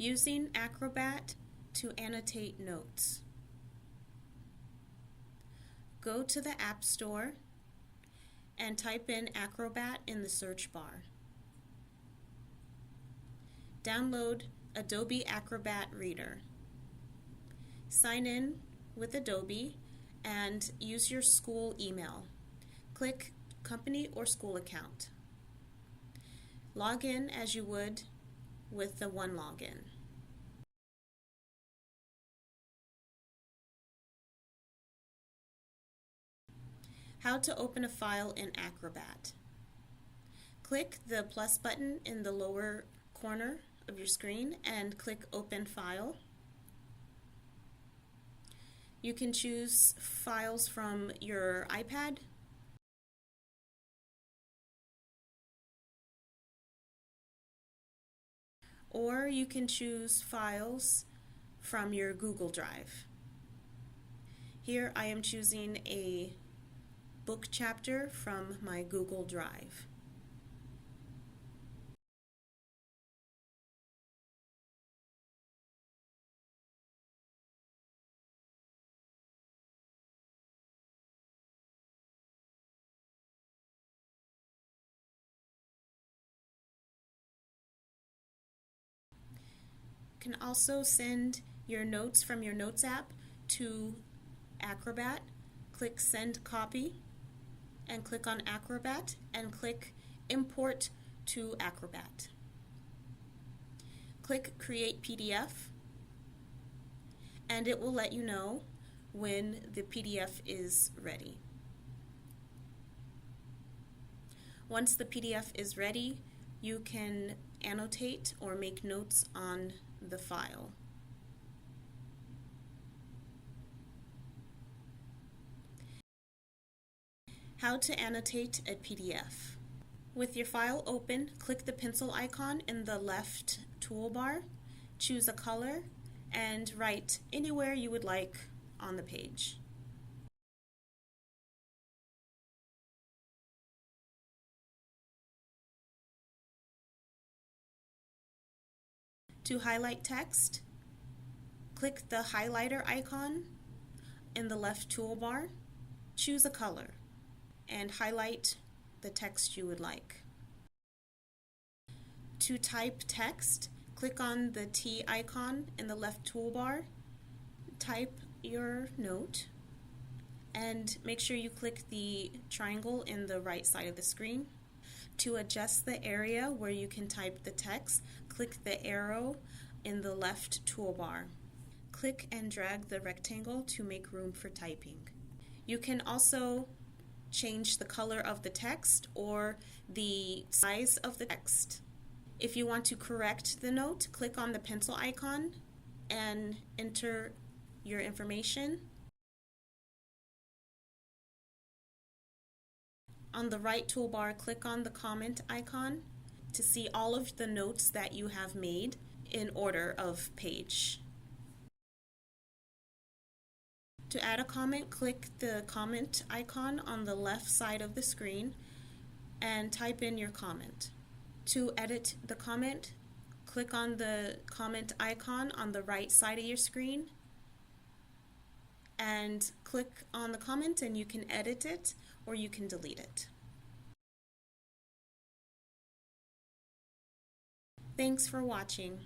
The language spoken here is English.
Using Acrobat to annotate notes. Go to the App Store and type in Acrobat in the search bar. Download Adobe Acrobat Reader. Sign in with Adobe and use your school email. Click Company or School Account. Log in as you would with the one login. How to open a file in Acrobat. Click the plus button in the lower corner of your screen and click Open File. You can choose files from your iPad, or you can choose files from your Google Drive. Here I am choosing a book chapter from my Google Drive. You can also send your notes from your Notes app to Acrobat. Click Send Copy and click on Acrobat and click Import to Acrobat. Click Create PDF and it will let you know when the PDF is ready. Once the PDF is ready, you can annotate or make notes on the file. How to annotate a PDF. With your file open, click the pencil icon in the left toolbar, choose a color, and write anywhere you would like on the page. To highlight text, click the highlighter icon in the left toolbar, choose a color, and highlight the text you would like. To type text, click on the T icon in the left toolbar, type your note, and make sure you click the triangle in the right side of the screen. To adjust the area where you can type the text, click the arrow in the left toolbar. Click and drag the rectangle to make room for typing. You can also change the color of the text or the size of the text. If you want to correct the note, click on the pencil icon and enter your information. On the right toolbar, click on the comment icon to see all of the notes that you have made in order of page. To add a comment, click the comment icon on the left side of the screen and type in your comment. To edit the comment, click on the comment icon on the right side of your screen and click on the comment and you can edit it or you can delete it. Thanks for watching.